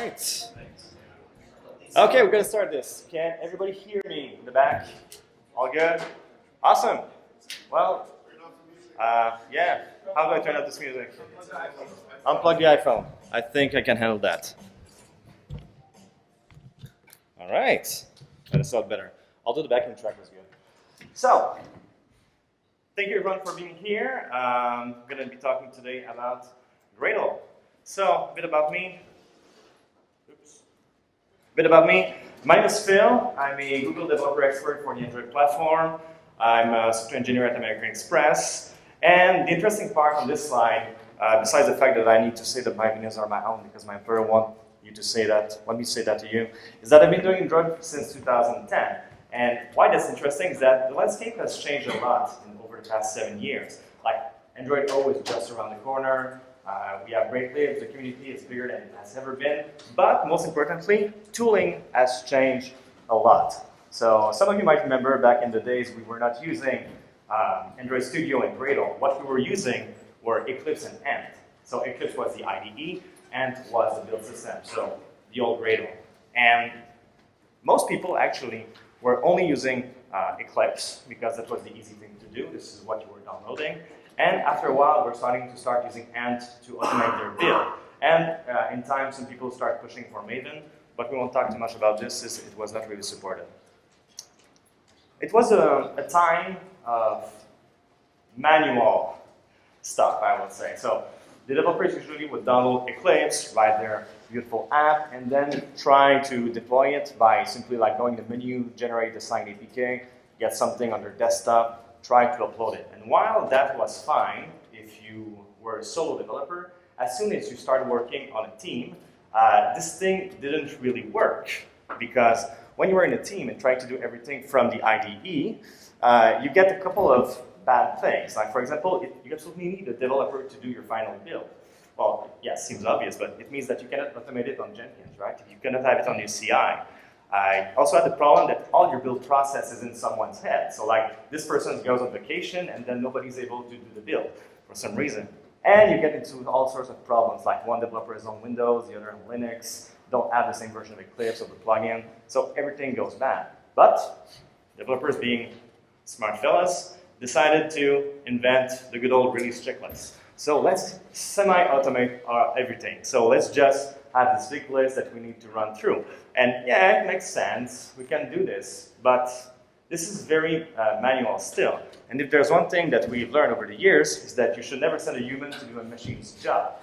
right. Okay, we're gonna start this. Can everybody hear me in the back? All good? Awesome. Well, yeah. How do I turn up this music? Unplug the iPhone. I think I can handle that. All right. That's a lot better. I'll do the backing track as good. So, thank you everyone for being here. I'm going to be talking today about Gradle. So, a bit about me. My name is Phil. I'm a Google developer expert for the Android platform. I'm a software engineer at American Express. And the interesting part on this slide, besides the fact that I need to say that my opinions are my own because my employer want me to say that to you, is that I've been doing Android since 2010. And why that's interesting is that the landscape has changed a lot over the past 7 years. Like Android O is just around the corner. We have great libs, the community is bigger than it has ever been, but most importantly, tooling has changed a lot. So some of you might remember back in the days we were not using Android Studio and Gradle. What we were using were Eclipse and Ant. So Eclipse was the IDE, Ant was the build system, so the old Gradle. And most people actually were only using Eclipse because that was the easy thing to do. This is what you were downloading. And after a while, we're starting to start using Ant to automate their build. And in time, some people start pushing for Maven, but we won't talk too much about this since it was not really supported. It was a time of manual stuff, I would say. So the developers usually would download Eclipse, write their beautiful app, and then try to deploy it by simply like going to the menu, generate the signed APK, get something on their desktop, try to upload it. And while that was fine, if you were a solo developer, as soon as you started working on a team, this thing didn't really work. Because when you were in a team and trying to do everything from the IDE, you get a couple of bad things. Like for example, you absolutely need a developer to do your final build. Well, yes, seems obvious, but it means that you cannot automate it on Jenkins, right? You cannot have it on your CI. I also had the problem that all your build process is in someone's head. So like this person goes on vacation and then nobody's able to do the build for some reason. And you get into all sorts of problems, like one developer is on Windows, the other on Linux, don't have the same version of Eclipse or the plugin, so everything goes bad. But developers, being smart fellas, decided to invent the good old release checklist. So let's semi-automate everything. So let's just have this big list that we need to run through. And yeah, it makes sense, we can do this, but this is very manual still. And if there's one thing that we've learned over the years is that you should never send a human to do a machine's job.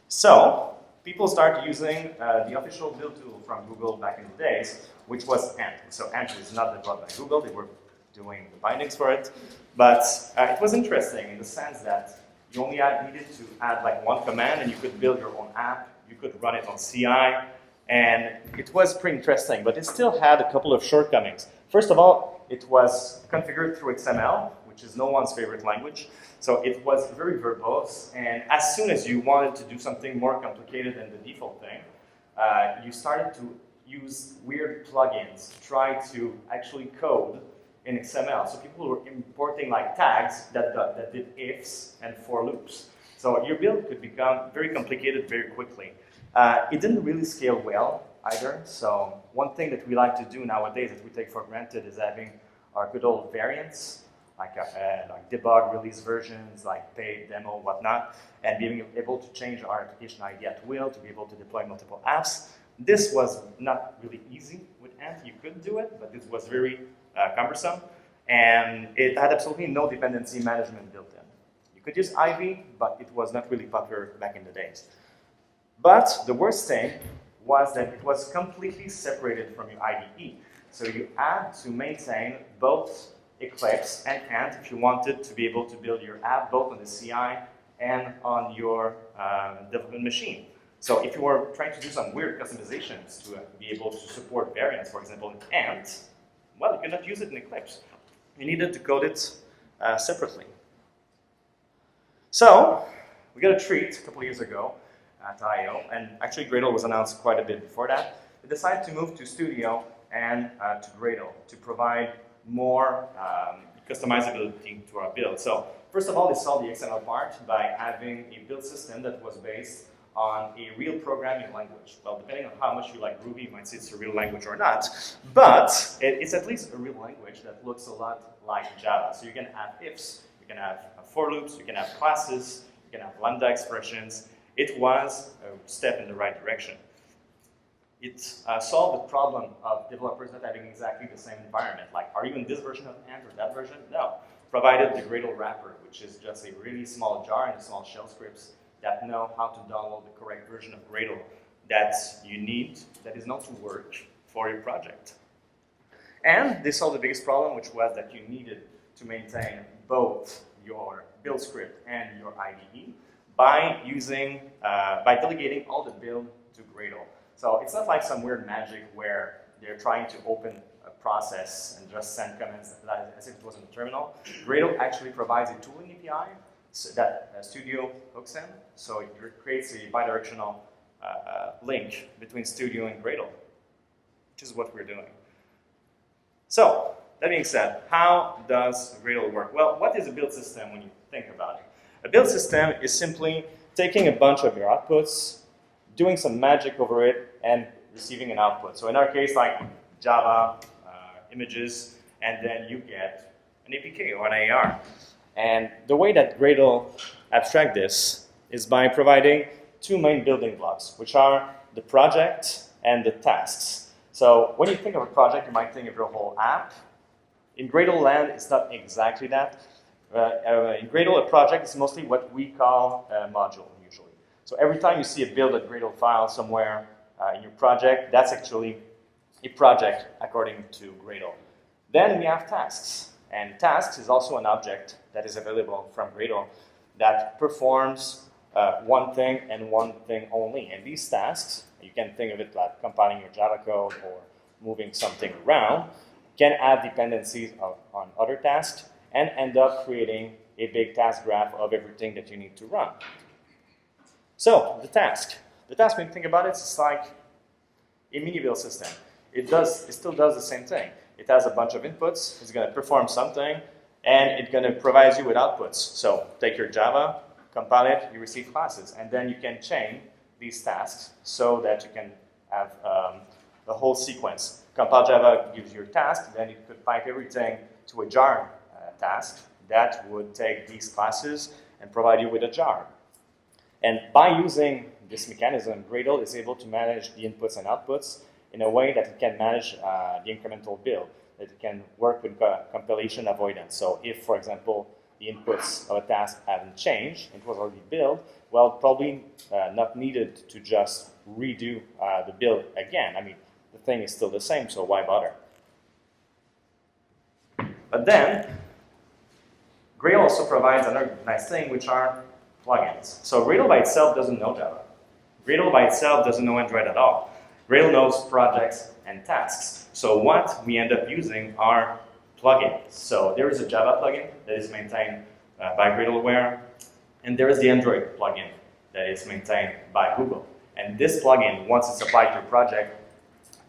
So people start using the official build tool from Google back in the days, which was Ant. So Ant is not developed by Google, they were doing the bindings for it. But it was interesting in the sense that you only needed to add like one command and you could build your own app. You could run it on CI, and it was pretty interesting, but it still had a couple of shortcomings. First of all, it was configured through XML, which is no one's favorite language, so it was very verbose, and as soon as you wanted to do something more complicated than the default thing, you started to use weird plugins to try to actually code in XML. So people were importing like tags that did ifs and for loops. So your build could become very complicated very quickly. It didn't really scale well either. So one thing that we like to do nowadays that we take for granted is having our good old variants, like debug release versions, like paid, demo, whatnot, and being able to change our application ID at will to be able to deploy multiple apps. This was not really easy with Ant. You could do it, but it was very cumbersome. And it had absolutely no dependency management built in. You could use Ivy, but it was not really popular back in the days. But the worst thing was that it was completely separated from your IDE. So you had to maintain both Eclipse and Ant if you wanted to be able to build your app both on the CI and on your development machine. So if you were trying to do some weird customizations to be able to support variants, for example, in Ant, well, you cannot use it in Eclipse. You needed to code it separately. So we got a treat a couple of years ago at I/O, and actually Gradle was announced quite a bit before that. We decided to move to Studio and to Gradle to provide more customizability to our build. So first of all, they solved the XML part by having a build system that was based on a real programming language. Well, depending on how much you like Ruby, you might say it's a real language or not, but it's at least a real language that looks a lot like Java. So you can have ifs, you can have for loops, you can have classes, you can have lambda expressions. It was a step in the right direction. It solved the problem of developers not having exactly the same environment. Like, are you in this version of Ant or that version? No. Provided the Gradle wrapper, which is just a really small jar and small shell scripts that know how to download the correct version of Gradle that you need, that is known to work for your project. And they solved the biggest problem, which was that you needed to maintain both your build script and your IDE by delegating all the build to Gradle. So it's not like some weird magic where they're trying to open a process and just send comments as if it was in the terminal. Gradle actually provides a tooling API that Studio hooks in, so it creates a bidirectional link between Studio and Gradle, which is what we're doing. So, that being said, how does Gradle work? Well, what is a build system when you think about it? A build system is simply taking a bunch of your outputs, doing some magic over it, and receiving an output. So in our case, like Java, images, and then you get an APK or an AR. And the way that Gradle abstract this is by providing two main building blocks, which are the project and the tasks. So when you think of a project, you might think of your whole app. In Gradle land, it's not exactly that. In Gradle, a project is mostly what we call a module, usually. So every time you see a build.gradle file somewhere in your project, that's actually a project according to Gradle. Then we have tasks. And tasks is also an object that is available from Gradle that performs one thing and one thing only. And these tasks, you can think of it like compiling your Java code or moving something around, can add dependencies on other tasks and end up creating a big task graph of everything that you need to run. So, the task. The task, when you think about it, it's like a mini build system. It still does the same thing. It has a bunch of inputs, it's going to perform something, and it's going to provide you with outputs. So, take your Java, compile it, you receive classes, and then you can chain these tasks so that you can have the whole sequence. Compile Java gives you your task, then it could pipe everything to a jar task that would take these classes and provide you with a jar. And by using this mechanism, Gradle is able to manage the inputs and outputs in a way that it can manage the incremental build, that it can work with compilation avoidance. So if, for example, the inputs of a task haven't changed, it was already built, well, probably not needed to just redo the build again. I mean, the thing is still the same, so why bother? But then, Gradle also provides another nice thing, which are plugins. So Gradle by itself doesn't know Java. Gradle by itself doesn't know Android at all. Gradle knows projects and tasks. So what we end up using are plugins. So there is a Java plugin that is maintained by Gradleware, and there is the Android plugin that is maintained by Google. And this plugin, once it's applied to your project,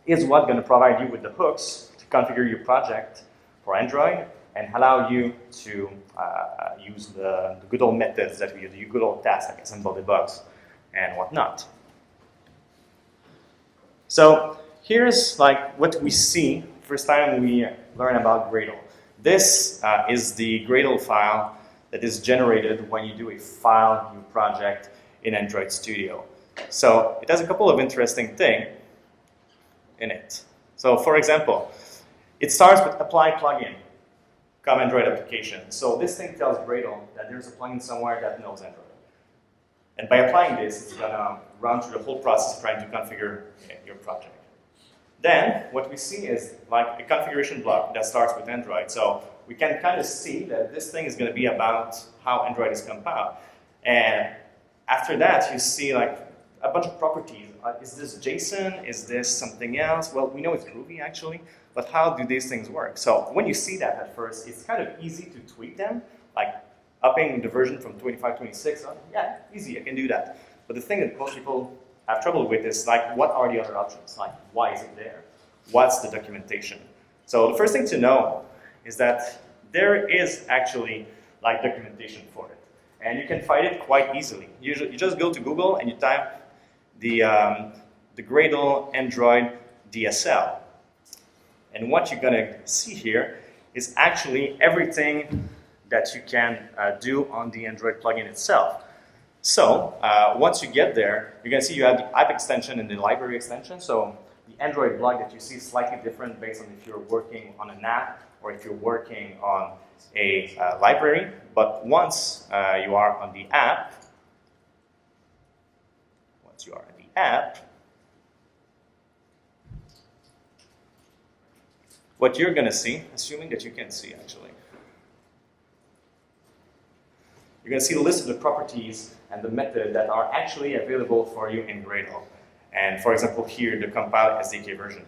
is what's going to provide you with the hooks to configure your project for Android and allow you to use the good old methods that we use, the good old tasks like assemble debugs and whatnot. So here's like what we see first time we learn about Gradle. This is the Gradle file that is generated when you do a file new project in Android Studio. So it has a couple of interesting things in it. So for example, it starts with apply plugin, come Android application. So this thing tells Gradle that there's a plugin somewhere that knows Android. And by applying this, it's going to run through the whole process trying to configure your project. Then, what we see is like a configuration block that starts with Android. So we can kind of see that this thing is going to be about how Android is compiled. And after that, you see like a bunch of properties. Is this JSON? Is this something else? Well, we know it's Ruby actually, but how do these things work? So when you see that at first, it's kind of easy to tweak them, like upping the version from 25 to 26. Yeah, easy, I can do that. But the thing that most people have trouble with is like, what are the other options? Like, why is it there? What's the documentation? So the first thing to know is that there is actually like documentation for it. And you can find it quite easily. You just go to Google and you type the Gradle Android DSL. And what you're going to see here is actually everything that you can do on the Android plugin itself. So once you get there, you're going to see you have the app extension and the library extension. So the Android block that you see is slightly different based on if you're working on an app or if you're working on a library. But once you are on the app, what you're going to see, assuming that you can see actually, you're going to see the list of the properties and the method that are actually available for you in Gradle. And for example, here, the compile SDK version.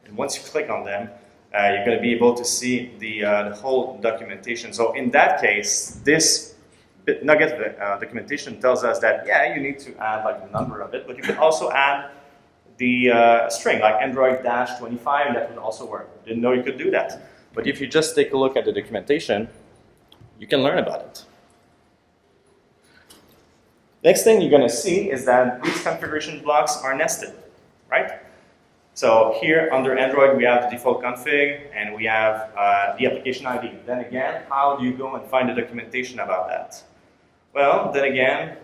And once you click on them, you're going to be able to see the whole documentation. So in that case, this nugget documentation tells us that, yeah, you need to add like the number of it, but you can also add the string, like Android-25, that would also work. Didn't know you could do that. But if you just take a look at the documentation, you can learn about it. Next thing you're going to see is that these configuration blocks are nested, right? So here under Android, we have the default config, and we have the application ID. Then again, how do you go and find the documentation about that? Well, then again,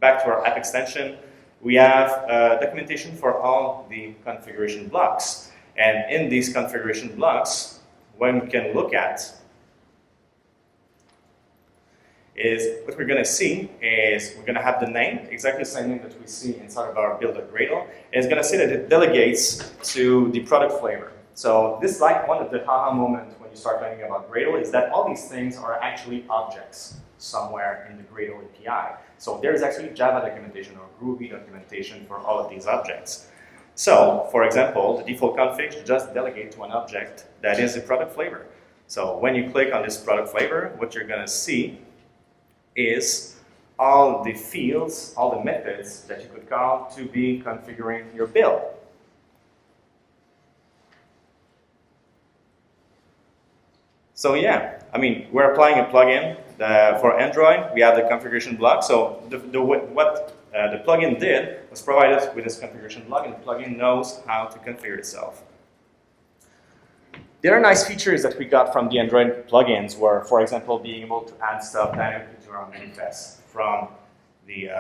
back to our app extension, we have documentation for all the configuration blocks. And in these configuration blocks, what we can look at is what we're going to see is we're going to have the name, exactly the same name that we see inside of our build.gradle. And it's going to say that it delegates to the product flavor. So this is like one of the aha moments when you start learning about Gradle, is that all these things are actually objects somewhere in the Gradle API. So there's actually Java documentation or Groovy documentation for all of these objects. So, for example, the default config should just delegate to an object that is the product flavor. So when you click on this product flavor, what you're going to see is all the fields, all the methods that you could call to be configuring your build. So yeah, I mean, we're applying a plugin for Android. We have the configuration block. So the plugin did was provide us with this configuration block, and the plugin knows how to configure itself. The other nice features that we got from the Android plugins were, for example, being able to add stuff dynamically to our manifest from the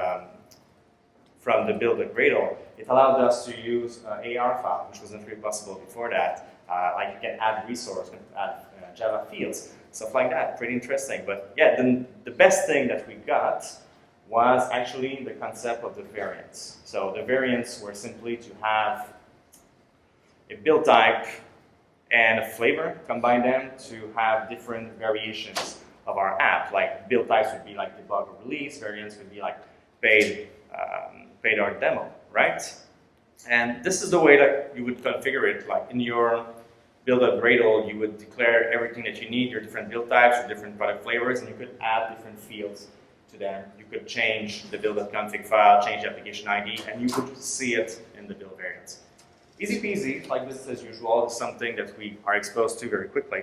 build.gradle. It allowed us to use an AR file, which wasn't really possible before that. Like you can add resource, you can add Java fields, stuff like that. Pretty interesting. But yeah, then the best thing that we got was actually the concept of the variants. So the variants were simply to have a build type and a flavor, combine them to have different variations of our app. Like build types would be like debug or release, variants would be like paid or demo, right? And this is the way that you would configure it. Like in your build.gradle, you would declare everything that you need, your different build types, your different product flavors, and you could add different fields to them. You could change the build.config file, change the application ID, and you could see it in the build variants. Easy peasy, like business as usual, is something that we are exposed to very quickly.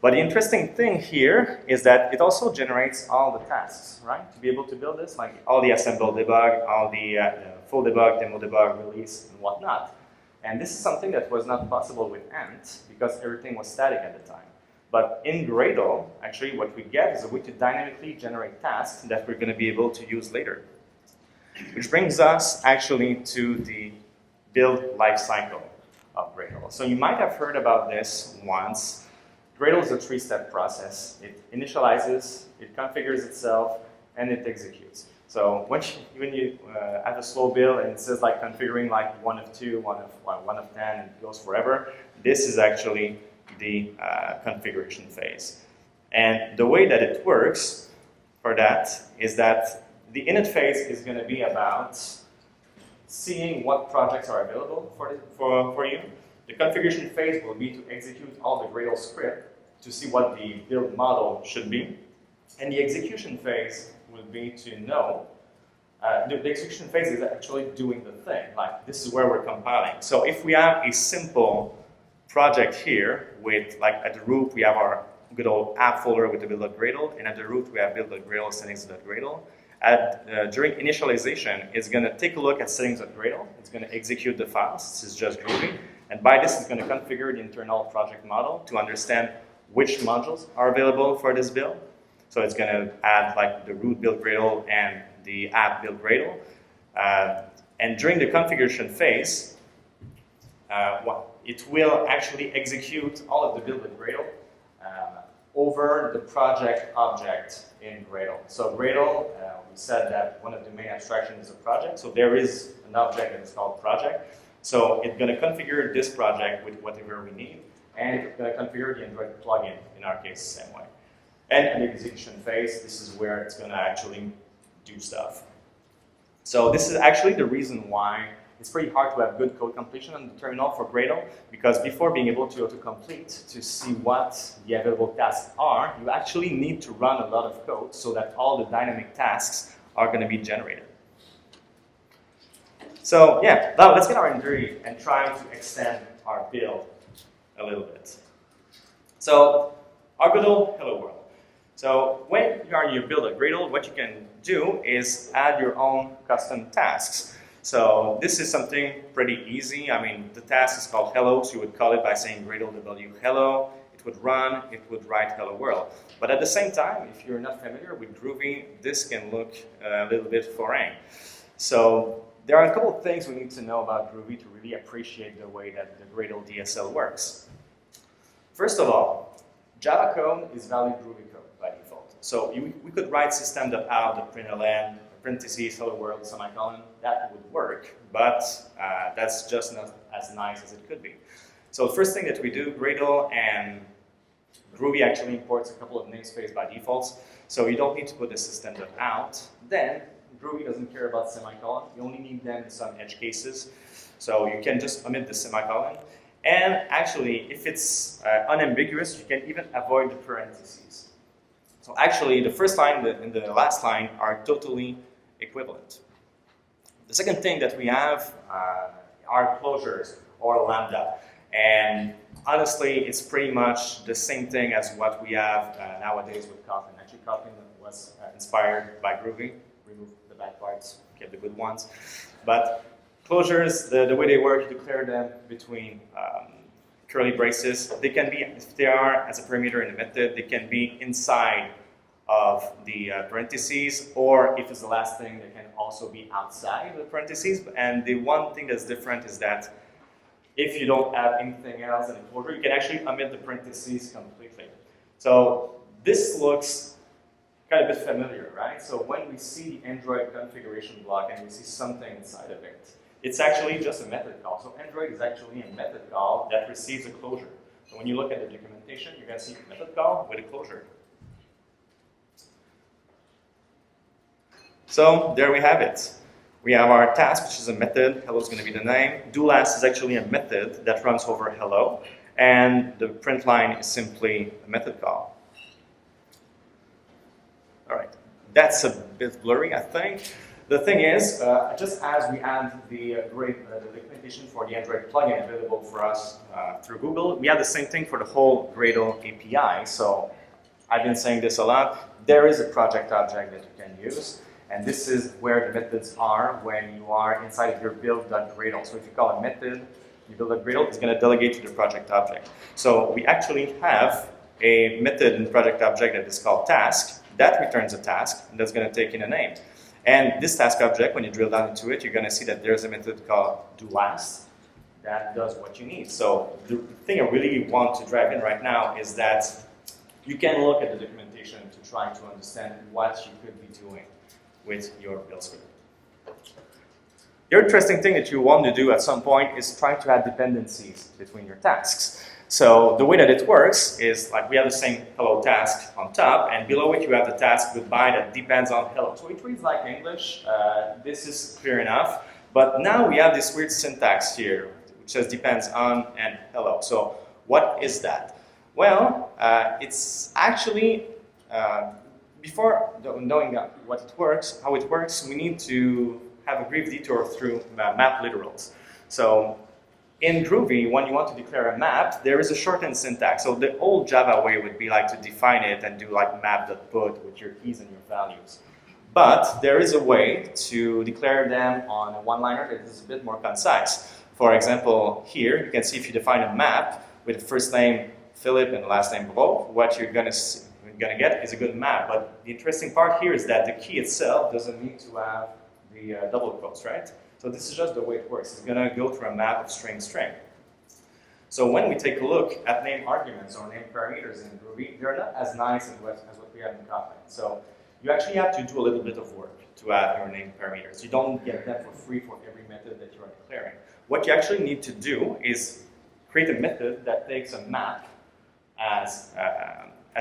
But the interesting thing here is that it also generates all the tasks, right? To be able to build this, like all the assemble debug, all the full debug, demo debug, release, and whatnot. And this is something that was not possible with Ant because everything was static at the time. But in Gradle, actually what we get is a way to dynamically generate tasks that we're going to be able to use later. Which brings us actually to the build lifecycle of Gradle. So you might have heard about this once. Gradle is a three-step process. It initializes, it configures itself, and it executes. So when you have a slow build and it says like configuring like 1 of 2, 1 of 10, and it goes forever, this is actually the configuration phase. And the way that it works for that is that the init phase is going to be about seeing what projects are available for you. The configuration phase will be to execute all the Gradle script to see what the build model should be. And the execution phase will be to know, the execution phase is actually doing the thing. Like, this is where we're compiling. So if we have a simple project here with, like, at the root, we have our good old app folder with the build.gradle, and at the root, we have build.gradle, settings.gradle. During initialization, it's going to take a look at settings of Gradle. It's going to execute the files. This is just Groovy. And by this, it's going to configure the internal project model to understand which modules are available for this build. So it's going to add like the root build Gradle and the app build Gradle. And during the configuration phase, it will actually execute all of the build with Gradle over the project object in Gradle. So Gradle, we said that one of the main abstractions is a project. So there is an object that is called project. So it's going to configure this project with whatever we need, and it's going to configure the Android plugin, in our case, the same way. And in the execution phase, this is where it's going to actually do stuff. So this is actually the reason why it's pretty hard to have good code completion on the terminal for Gradle, because before being able to complete, to see what the available tasks are, you actually need to run a lot of code so that all the dynamic tasks are going to be generated. So yeah, now let's get our dirty and try to extend our build a little bit. So our good old hello world. So when you are in your build at Gradle, what you can do is add your own custom tasks. So this is something pretty easy. I mean, the task is called hello, so you would call it by saying Gradle w hello. It would run, it would write hello world. But at the same time, if you're not familiar with Groovy, this can look a little bit foreign. So there are a couple of things we need to know about Groovy to really appreciate the way that the Gradle DSL works. First of all, Java code is valid Groovy code by default. So we could write system.out, println, parentheses, hello world, semicolon. That would work, but that's just not as nice as it could be. So the first thing that we do, Gradle and Groovy actually imports a couple of namespaces by default. So you don't need to put the system.out. Then Groovy doesn't care about semicolon. You only need them in some edge cases. So you can just omit the semicolon. And actually, if it's unambiguous, you can even avoid the parentheses. So actually, the first line and the last line are totally equivalent. The second thing that we have are closures or lambda. And honestly, it's pretty much the same thing as what we have nowadays with Kotlin. Actually, Kotlin was inspired by Groovy. Remove the bad parts, keep the good ones. But closures, the way they work, you declare them between curly braces. They can be, if they are as a parameter in a method, they can be inside of the parentheses, or if it's the last thing, they can also be outside the parentheses. And the one thing that's different is that if you don't have anything else in a closure, you can actually omit the parentheses completely. So this looks kind of a bit familiar, right? So when we see the Android configuration block and we see something inside of it, it's actually just a method call. So Android is actually a method call that receives a closure. So when you look at the documentation, you're going to see a method call with a closure. So there we have it. We have our task, which is a method. Hello is going to be the name. DoLast is actually a method that runs over hello. And the print line is simply a method call. All right. That's a bit blurry, I think. The thing is, just as we add the documentation for the Android plugin available for us through Google, we have the same thing for the whole Gradle API. So I've been saying this a lot. There is a project object that you can use. And this is where the methods are when you are inside of your build.gradle. So if you call a method, you build a Gradle, it's going to delegate to the project object. So we actually have a method in the project object that is called task. That returns a task, and that's going to take in a name. And this task object, when you drill down into it, you're going to see that there's a method called DoLast that does what you need. So the thing I really want to drive in right now is that you can look at the documentation to try to understand what you could be doing with your build script. The interesting thing that you want to do at some point is try to add dependencies between your tasks. So the way that it works is like we have the same hello task on top, and below it you have the task goodbye that depends on hello. So it reads like English. This is clear enough. But now we have this weird syntax here, which says depends on and hello. So what is that? Well, it's actually before knowing how it works, we need to have a brief detour through map literals. So in Groovy, when you want to declare a map, there is a shortened syntax. So the old Java way would be like to define it and do like map.put with your keys and your values. But there is a way to declare them on a one-liner that is a bit more concise. For example, here you can see if you define a map with the first name Philippe and the last name Breault, what you're going to get is a good map. But the interesting part here is that the key itself doesn't need to have the double quotes, right? So this is just the way it works. It's going to go through a map of string. So when we take a look at name arguments or name parameters in Groovy, they're not as nice as what we have in Kotlin. So you actually have to do a little bit of work to add your name parameters. You don't get them for free for every method that you are declaring. What you actually need to do is create a method that takes a map as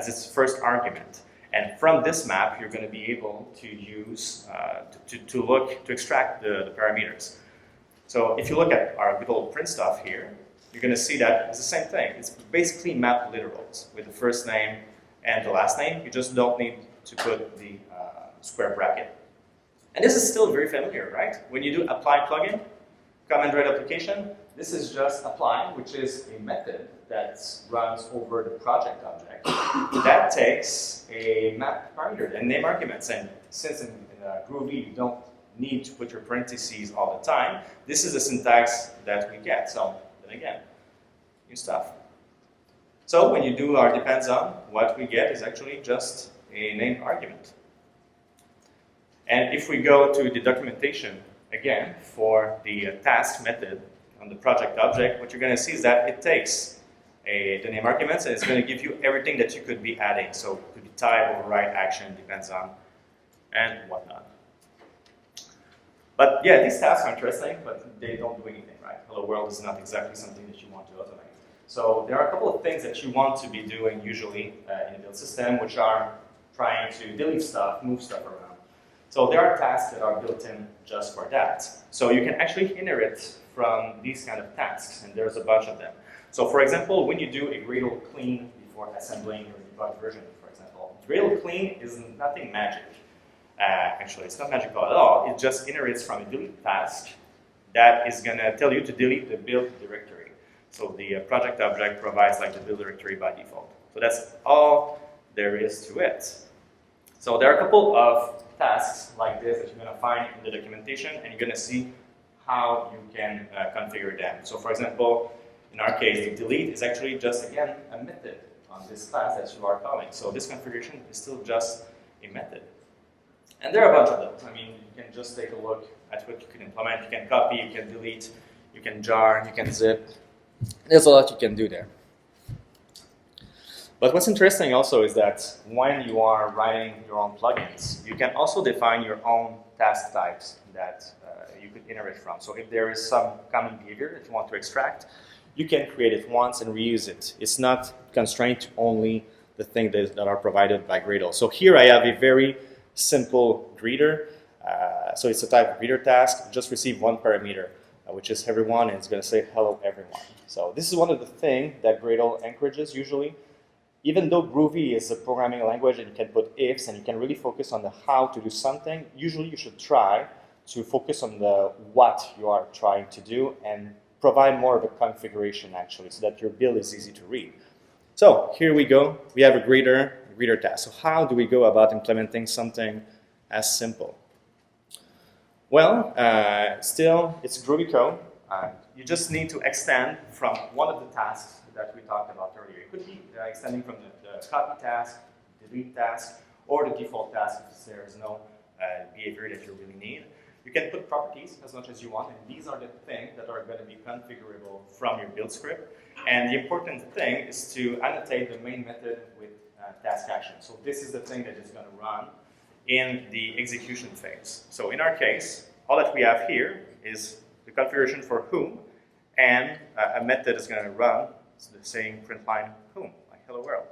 its first argument. And from this map, you're going to be able to use, to extract the parameters. So if you look at our good old print stuff here, you're going to see that it's the same thing. It's basically map literals with the first name and the last name. You just don't need to put the square bracket. And this is still very familiar, right? When you do apply plugin, command write application, this is just apply, which is a method that runs over the project object. That takes a map parameter and name arguments. And since in Groovy you don't need to put your parentheses all the time, this is the syntax that we get. So then again, new stuff. So when you do our depends on, what we get is actually just a name argument. And if we go to the documentation, again, for the task method on the project object, what you're going to see is that it takes the name arguments and it's going to give you everything that you could be adding. So it could be type, override, action, depends on, and whatnot. But yeah, these tasks are interesting, but they don't do anything, right? Hello world is not exactly something that you want to automate. So there are a couple of things that you want to be doing usually in a build system, which are trying to delete stuff, move stuff around. So there are tasks that are built in just for that. So you can actually inherit from these kind of tasks, and there's a bunch of them. So for example, when you do a Gradle clean before assembling your debug version, for example, Gradle clean is nothing magic. Actually, it's not magical at all. It just inherits from a delete task that is going to tell you to delete the build directory. So the project object provides like the build directory by default. So that's all there is to it. So there are a couple of tasks like this that you're going to find in the documentation, and you're going to see how you can configure them. So for example, in our case, the delete is actually just, again, a method on this class that you are calling. So this configuration is still just a method. And there are a bunch of those. I mean, you can just take a look at what you can implement. You can copy, you can delete, you can jar, you can zip. There's a lot you can do there. But what's interesting also is that when you are writing your own plugins, you can also define your own task types that you could inherit from. So if there is some common behavior that you want to extract, you can create it once and reuse it. It's not constrained to only the things that are provided by Gradle. So here I have a very simple greeter. So it's a type of greeter task. Just receive one parameter, which is everyone, and it's going to say hello everyone. So this is one of the things that Gradle encourages usually. Even though Groovy is a programming language and you can put ifs and you can really focus on the how to do something, usually you should try to focus on the what you are trying to do and provide more of a configuration actually so that your build is easy to read. So here we go. We have a greeter task. So how do we go about implementing something as simple? Well, still it's Groovy code. You just need to extend from one of the tasks that we talked about earlier. It could be extending from the copy task, delete task, or the default task if there is no behavior that you really need. You can put properties as much as you want, and these are the things that are going to be configurable from your build script. And the important thing is to annotate the main method with task action. So this is the thing that is going to run in the execution phase. So in our case, all that we have here is the configuration for whom, and a method is going to run the same print line whom, like hello world.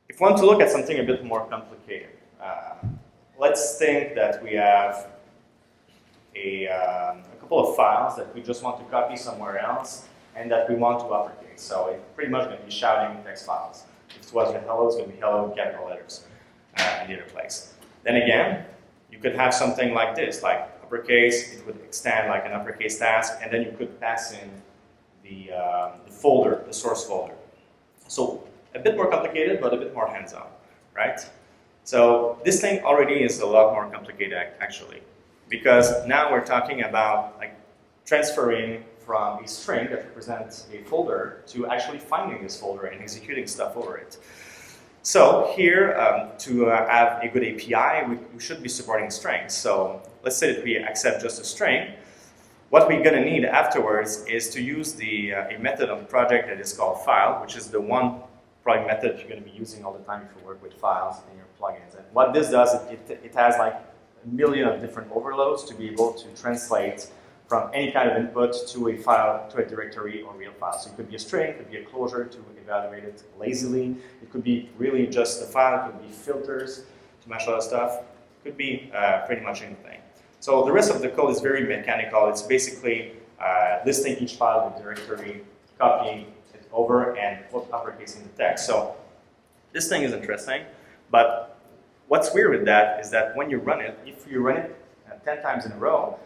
If we want to look at something a bit more complicated, let's think that we have a couple of files that we just want to copy somewhere else and that we want to uppercase. So it's pretty much going to be shouting text files. If it was hello, it's going to be hello in capital letters in the other place. Then again, you could have something like this, like uppercase, it would extend like an uppercase task, and then you could pass in the folder, the source folder. So a bit more complicated, but a bit more hands-on, right? So this thing already is a lot more complicated actually, because now we're talking about like transferring from a string that represents a folder to actually finding this folder and executing stuff over it. So here, to have a good API, we should be supporting strings. So let's say that we accept just a string. What we're going to need afterwards is to use a method on the project that is called file, which is the one probably method you're going to be using all the time if you work with files in your plugins. And what this does, it has like a million of different overloads to be able to translate from any kind of input to a file, to a directory or real file. So it could be a string, it could be a closure to evaluate it lazily. It could be really just a file, it could be filters to match a lot of stuff. It could be pretty much anything. So the rest of the code is very mechanical. It's basically listing each file in the directory, copying it over, and uppercasing the text. So this thing is interesting, but what's weird with that is that when you run it, if you run it 10 times in a row,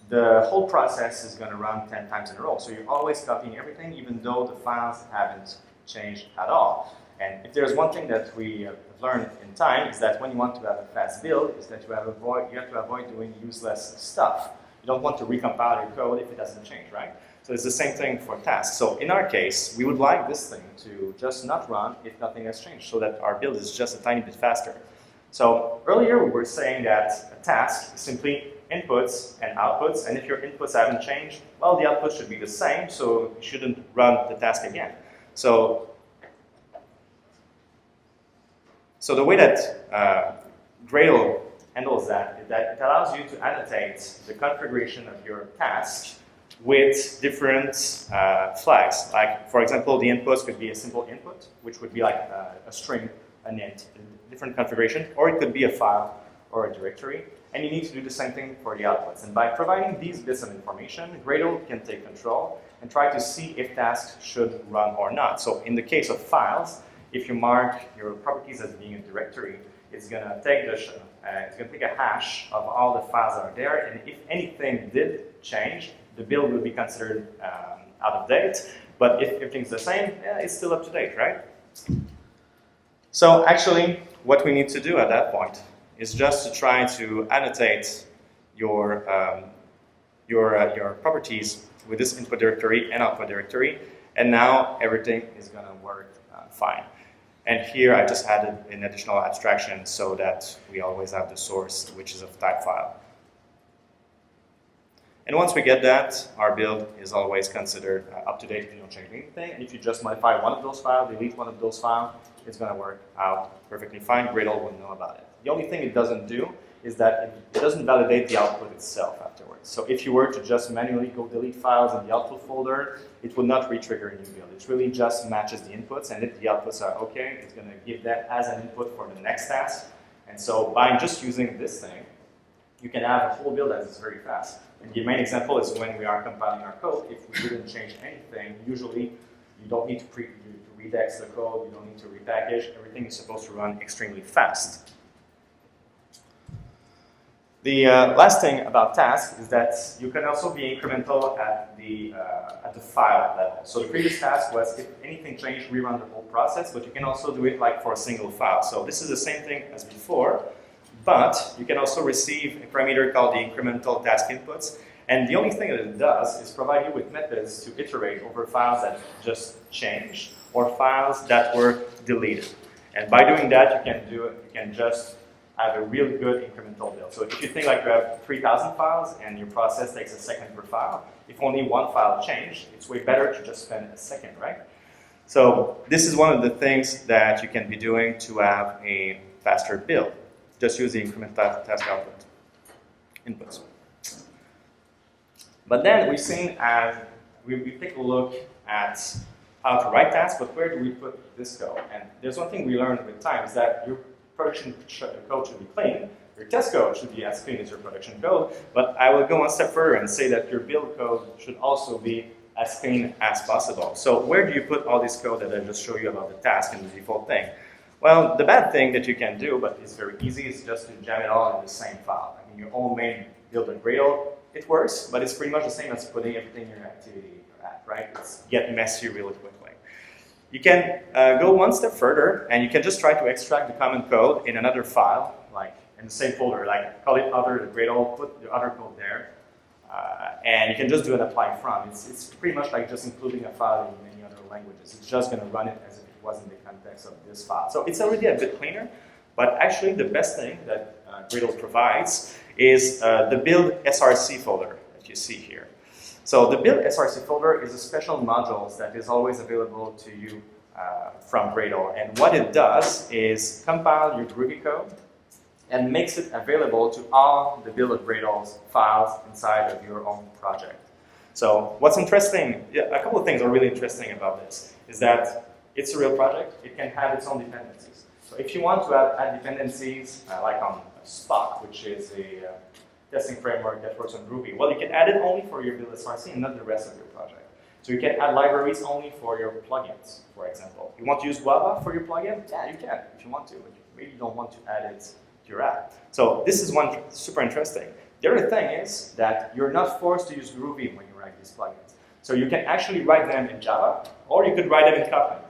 the whole process is going to run 10 times in a row. So you're always copying everything, even though the files haven't changed at all. And if there's one thing that we have learned in time, is that when you want to have a fast build, is that you have to avoid doing useless stuff. You don't want to recompile your code if it doesn't change, right? So it's the same thing for tasks. So in our case, we would like this thing to just not run if nothing has changed, so that our build is just a tiny bit faster. So earlier we were saying that a task is simply inputs and outputs, and if your inputs haven't changed, well, the output should be the same, so you shouldn't run the task again. So the way that Gradle handles that is that it allows you to annotate the configuration of your task with different flags. Like, for example, the inputs could be a simple input, which would be like a string, an int, a different configuration, or it could be a file or a directory. And you need to do the same thing for the outputs. And by providing these bits of information, Gradle can take control and try to see if tasks should run or not. So in the case of files, if you mark your properties as being a directory, it's going to take a hash of all the files that are there, and if anything did change, the build will be considered out of date. But if everything's the same, yeah, it's still up to date, right? So actually, what we need to do at that point is just to try to annotate your properties with this input directory and output directory, and now everything is going to work fine. And here I just added an additional abstraction so that we always have the source, which is of type file. And once we get that, our build is always considered up to date if you don't change anything. And if you just modify one of those files, delete one of those files, it's going to work out perfectly fine. Gradle will know about it. The only thing it doesn't do is that it doesn't validate the output itself afterwards. So if you were to just manually go delete files in the output folder, it will not re-trigger a new build. It really just matches the inputs, and if the outputs are okay, it's going to give that as an input for the next task. And so by just using this thing, you can have a whole build that is very fast. And the main example is when we are compiling our code. If we didn't change anything, usually you don't need to redex the code, you don't need to repackage. Everything is supposed to run extremely fast. The last thing about tasks is that you can also be incremental at the file level. So the previous task was if anything changed, rerun the whole process, but you can also do it like for a single file. So this is the same thing as before, but you can also receive a parameter called the incremental task inputs. And the only thing that it does is provide you with methods to iterate over files that just changed or files that were deleted. And by doing that, you can just have a really good incremental build. So if you think like you have 3,000 files and your process takes a second per file, if only one file changed, it's way better to just spend a second, right? So this is one of the things that you can be doing to have a faster build. Just use the incremental task output inputs. But then we've seen we take a look at how to write tasks, but where do we put this code? And there's one thing we learned with time is that your production code should be clean. Your test code should be as clean as your production code, but I will go one step further and say that your build code should also be as clean as possible. So where do you put all this code that I just showed you about the task and the default thing? Well, the bad thing that you can do, but it's very easy, is just to jam it all in the same file. I mean, your own main build and Gradle, it works, but it's pretty much the same as putting everything in your activity at, right? It's get messy really quickly. You can go one step further, and you can just try to extract the common code in another file, like in the same folder, like call it other Gradle, put the other code there, and you can just do an apply from. It's pretty much like just including a file in many other languages. It's just going to run it as if it was in the context of this file. So it's already a bit cleaner, but actually the best thing that Gradle provides is the build src folder that you see here. So the build src folder is a special module that is always available to you from Gradle. And what it does is compile your Groovy code and makes it available to all the build of Gradle's files inside of your own project. So what's interesting, a couple of things are really interesting about this, is that it's a real project. It can have its own dependencies. So if you want to add dependencies, like on Spock, which is a testing framework that works on Groovy, well, you can add it only for your build src and not the rest of your project. So you can add libraries only for your plugins, for example. You want to use Guava for your plugin? Yeah, you can if you want to, but you maybe don't want to add it to your app. So this is one super interesting. The other thing is that you're not forced to use Groovy when you write these plugins. So you can actually write them in Java, or you could write them in Kotlin.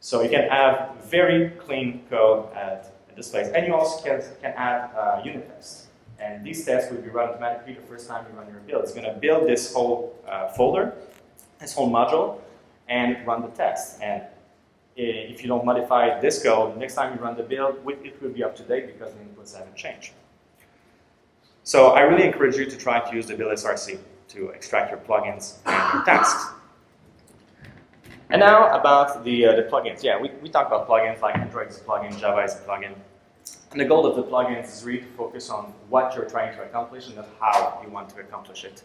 So you can have very clean code at this place. And you also can add unit tests. And these tests will be run automatically the first time you run your build. It's going to build this whole folder, this whole module, and run the test. And if you don't modify this code, next time you run the build, it will be up to date because the inputs haven't changed. So I really encourage you to try to use the build src to extract your plugins and your tasks. And now about the plugins. Yeah, we talked about plugins, like Android is a plugin, Java is a plugin. And the goal of the plugins is really to focus on what you're trying to accomplish and not how you want to accomplish it.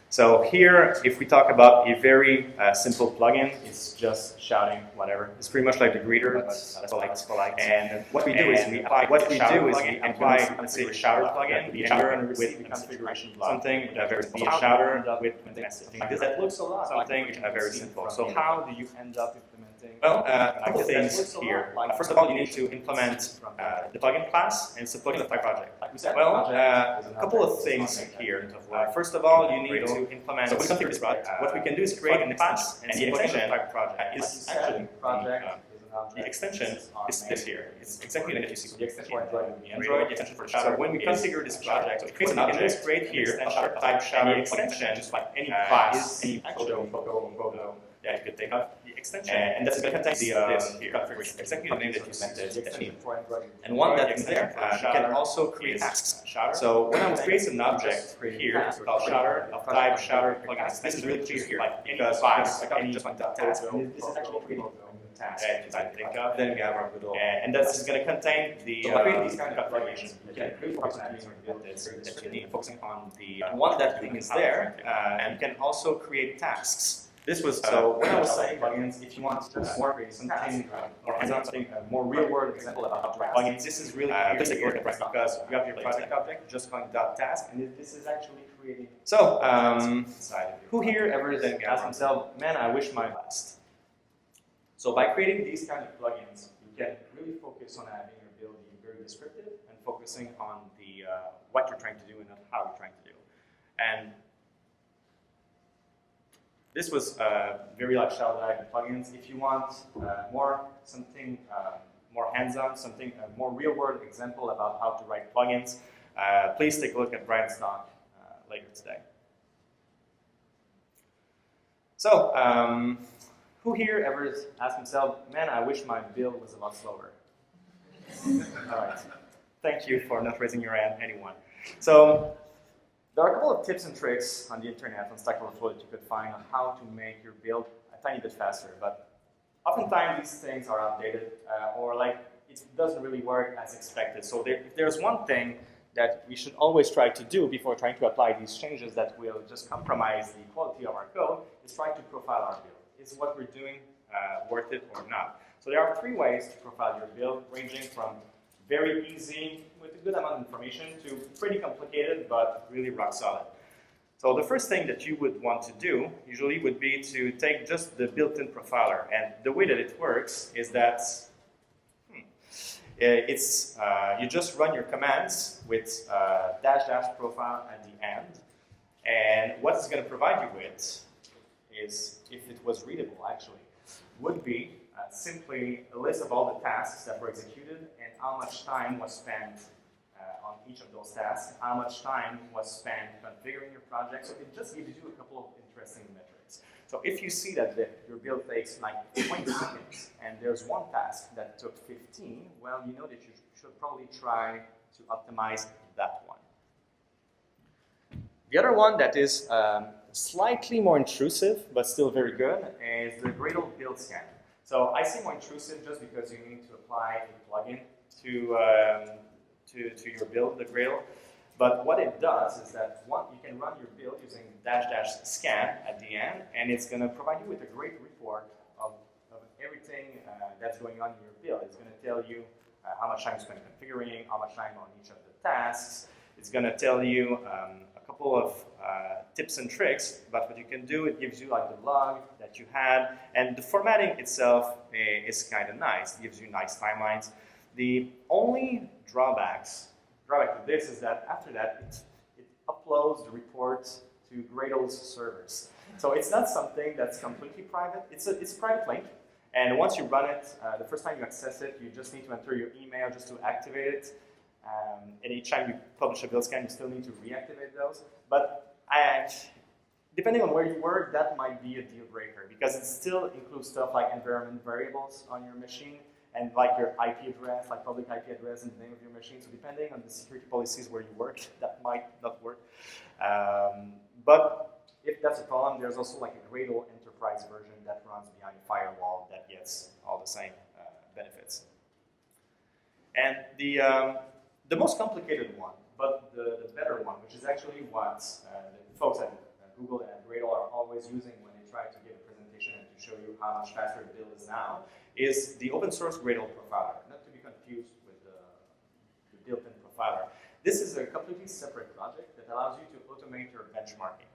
So here, if we talk about a very simple plugin, it's just shouting whatever. It's pretty much like the greeter, but that's polite. And what we do is we apply, let's say, a shouter plugin, the shouter with the configuration block. Something be a shouter with something like this. That looks a lot. Something very simple. So how do you end up implementing? Well, a couple things here. First of all, you need to implement the plugin class, and it's a plugin of my project. Well, a couple of things here. First of all, you need to implement. So we configure this project. What we can do is create an class, and the extension project is actually the extension is this here. It's exactly the NFTC. The extension for the Android, the extension for Shouter. When we configure this project, so it creates an object. Just create here a type Shouter extension, just like any class, any photo. Yeah, you could take up the extension, and that's going to contain this configuration. Exactly the name that you set. And one that is there, you can also create tasks. So when I was creating an object here called Shouter of type Shouter plugin, this is really clear here, like any class, like any just like that task. This is actually creating task. Then we have our Gradle, and that's going to contain the these kind of configurations. You can that you need, focusing on the one that thing is there, and you can also create tasks. This was so when I was saying plugins, if you want to more something or hands-on something more real-world example about how to write plugins, this is really clear because you have your project object just calling .task, and this is actually creating. So who here ever then asked himself, man, I wish my last. So by creating these kind of plugins, you can really focus on having your build be very descriptive and focusing on the what you're trying to do and not how you're trying to do. And this was very like shadow-like plugins. If you want more hands-on, something more real-world example about how to write plugins, please take a look at Brian's talk later today. So, who here ever asked himself, man, I wish my build was a lot slower? All right. Thank you for not raising your hand, anyone. So, there are a couple of tips and tricks on the internet, on Stack Overflow, that you could find on how to make your build a tiny bit faster. But oftentimes these things are outdated, or like it doesn't really work as expected. So if there's one thing that we should always try to do before trying to apply these changes that will just compromise the quality of our code, is try to profile our build. Is what we're doing worth it or not? So there are 3 ways to profile your build, ranging from very easy, with a good amount of information, to pretty complicated, but really rock solid. So the first thing that you would want to do, usually, would be to take just the built-in profiler. And the way that it works is that you just run your commands with -- profile at the end. And what it's going to provide you with is, if it was readable, actually, would be simply a list of all the tasks that were executed and how much time was spent on each of those tasks, how much time was spent configuring your project. So it just gives you a couple of interesting metrics. So if you see that your build takes like 20 seconds and there's one task that took 15, well, you know that you should probably try to optimize that one. The other one that is slightly more intrusive, but still very good, is the Gradle build scan. So I say more intrusive just because you need to apply a plugin to your build, the Gradle. But what it does is that you can run your build using --scan at the end, and it's going to provide you with a great report of everything that's going on in your build. It's going to tell you how much time you spent configuring, how much time on each of the tasks. It's going to tell you a couple of tips and tricks, but what you can do, it gives you like the log that you had, and the formatting itself is kind of nice. It gives you nice timelines. The only drawback to this is that after that, it uploads the report to Gradle's servers. So it's not something that's completely private. It's a private link, and once you run it, the first time you access it, you just need to enter your email just to activate it. And each time you publish a build scan, you still need to reactivate those. But depending on where you work, that might be a deal breaker because it still includes stuff like environment variables on your machine and like your IP address, like public IP address and the name of your machine. So depending on the security policies where you work, that might not work. But if that's a problem, there's also like a Gradle enterprise version that runs behind a firewall that gets all the same benefits. And the most complicated one, but the better one, which is actually what the folks at Google and Gradle are always using when they try to give a presentation and to show you how much faster the build is now, is the open source Gradle Profiler, not to be confused with the built-in profiler. This is a completely separate project that allows you to automate your benchmarking.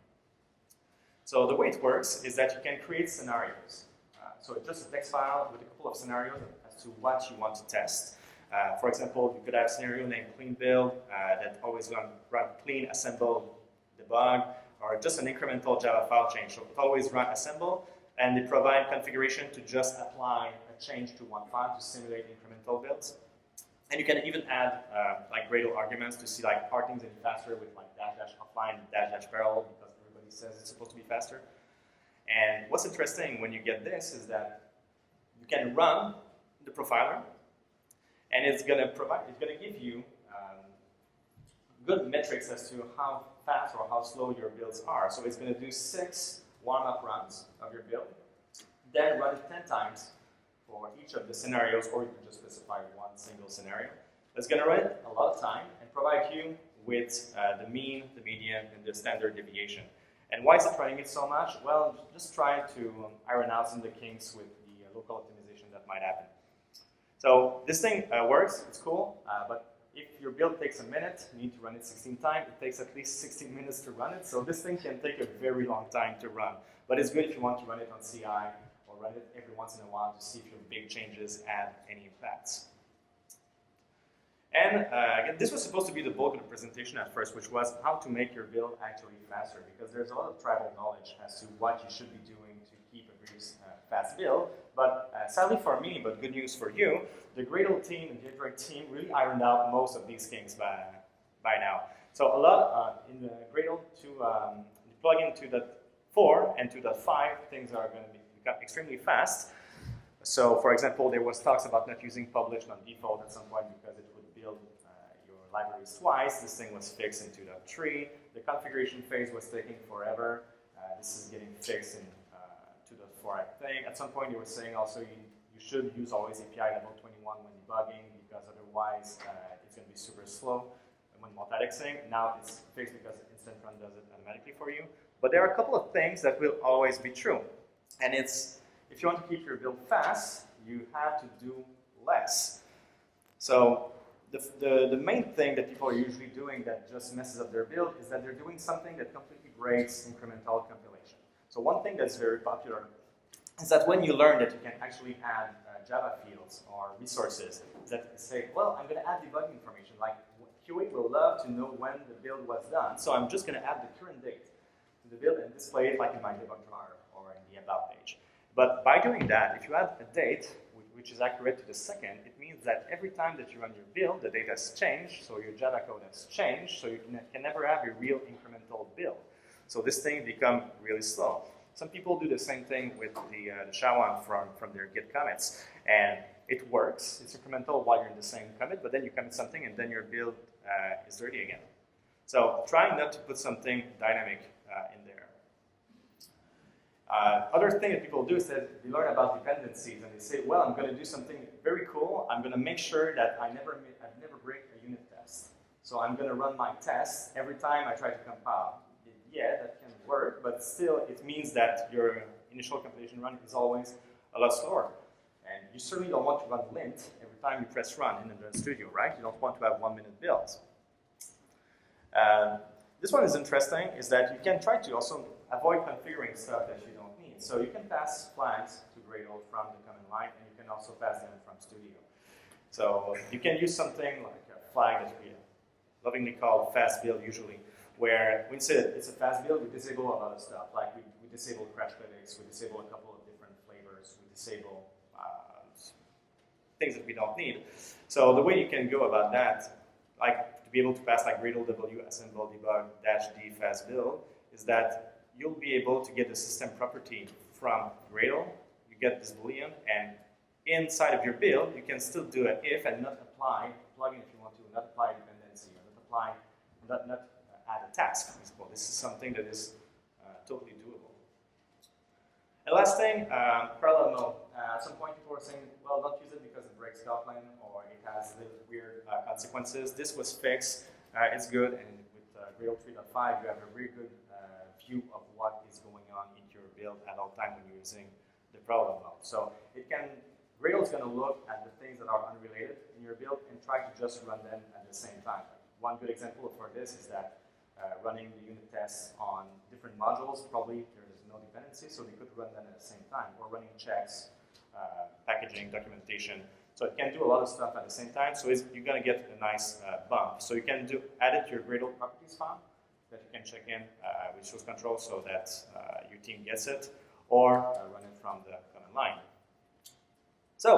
So the way it works is that you can create scenarios. So it's just a text file with a couple of scenarios as to what you want to test. For example, you could have a scenario named clean build that always run clean, assemble, debug, or just an incremental Java file change. So it always run assemble, and they provide configuration to just apply a change to one file to simulate incremental builds. And you can even add like Gradle arguments to see like are things any faster with like --offline, --parallel because everybody says it's supposed to be faster. And what's interesting when you get this is that you can run the profiler, and it's going to give you good metrics as to how fast or how slow your builds are. So it's going to do 6 warm-up runs of your build, then run it 10 times for each of the scenarios, or you can just specify one single scenario. It's going to run it a lot of time and provide you with the mean, the median, and the standard deviation. And why is it running it so much? Well, just try to iron out some of the kinks with the local optimization that might happen. So this thing works, it's cool, but if your build takes a minute, you need to run it 16 times, it takes at least 16 minutes to run it, so this thing can take a very long time to run. But it's good if you want to run it on CI or run it every once in a while to see if your big changes add any impacts. And again, this was supposed to be the bulk of the presentation at first, which was how to make your build actually faster, because there's a lot of tribal knowledge as to what you should be doing to keep a very fast build. But sadly for me, but good news for you, the Gradle team and the Android team really ironed out most of these kinks by now. So a lot in the Gradle to plug in 2.4 and 2.5, things are going to become extremely fast. So for example, there was talks about not using published on default at some point because it would build your libraries twice. This thing was fixed in 2.3. The configuration phase was taking forever. This is getting fixed in 2.4, I think. At some point, you were saying also you should use always API level 21 when debugging because otherwise it's going to be super slow when multidexing. Now it's fixed because Instant Run does it automatically for you. But there are a couple of things that will always be true. And it's, if you want to keep your build fast, you have to do less. So the main thing that people are usually doing that just messes up their build is that they're doing something that completely breaks incremental compilation. So one thing that's very popular is that when you learn that you can actually add Java fields or resources that say, well, I'm going to add debugging information, like QA will love to know when the build was done, so I'm just going to add the current date to the build and display it like in my debug drawer or in the about page. But by doing that, if you add a date, which is accurate to the second, it means that every time that you run your build, the data has changed, so your Java code has changed, so you can never have a real incremental build. So this thing becomes really slow. Some people do the same thing with the SHA-1 from their Git commits, and it works. It's incremental while you're in the same commit, but then you commit something, and then your build is dirty again. So try not to put something dynamic in there. Other thing that people do is that they learn about dependencies and they say, well, I'm going to do something very cool. I'm going to make sure that I never break a unit test. So I'm going to run my tests every time I try to compile. Yeah, that can work, but still it means that your initial compilation run is always a lot slower. And you certainly don't want to run lint every time you press run in Android Studio, right? You don't want to have 1-minute builds. This one is interesting, is that you can try to also avoid configuring stuff that you don't need. So you can pass flags to Gradle from the command line, and you can also pass them from Studio. So you can use something like a flag that we lovingly call fast build usually, where when we say it's a fast build, we disable a lot of stuff. Like we disable crash critics, we disable a couple of different flavors, we disable things that we don't need. So the way you can go about that, like to be able to pass like Gradle w assemble debug -d fast build, is that you'll be able to get the system property from Gradle. You get this boolean, and inside of your build, you can still do an if and not apply plugin if you want to, not apply a dependency, or not apply, not add a task. Well, this is something that is totally doable. And last thing, parallel mode. At some point, people were saying, well, don't use it because it breaks Kotlin or it has little weird consequences. This was fixed. It's good, and with Gradle 3.5, you have a really good view of what is going on in your build at all time when you're using the parallel mode. So Gradle is going to look at the things that are unrelated in your build and try to just run them at the same time. One good example for this is that running the unit tests on different modules, probably there is no dependency, so we could run them at the same time, or running checks, packaging, documentation. So it can do a lot of stuff at the same time, so you're going to get a nice bump. So you can add it to your Gradle properties file that you can check in with source control so that your team gets it, or run it from the command line. So,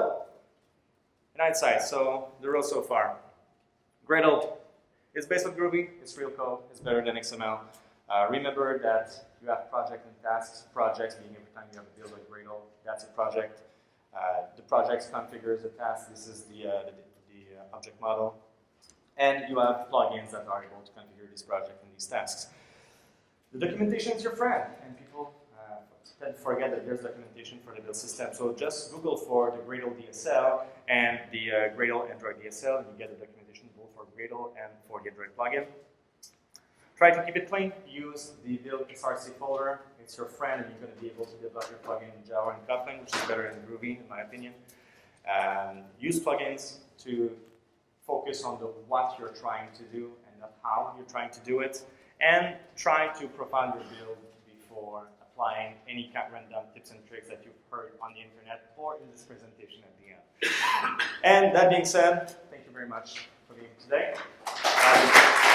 in hindsight, so the road so far. Gradle is based on Groovy, it's real code, it's better than XML. Remember that you have project and tasks. Projects being every time you have a build like Gradle, that's a project. The project configures the task. This is the object model. And you have plugins that are able to configure this project and these tasks. The documentation is your friend, and people tend to forget that there's documentation for the build system. So just Google for the Gradle DSL and the Gradle Android DSL, and you get the documentation both for Gradle and for the Android plugin. Try to keep it clean. Use the build SRC folder. It's your friend, and you're going to be able to develop your plugin in Java and Kotlin, which is better than Groovy, in my opinion. Use plugins to focus on what you're trying to do and not how you're trying to do it. And try to profile your build before applying any kind of random tips and tricks that you've heard on the internet or in this presentation at the end. And that being said, thank you very much for being here today.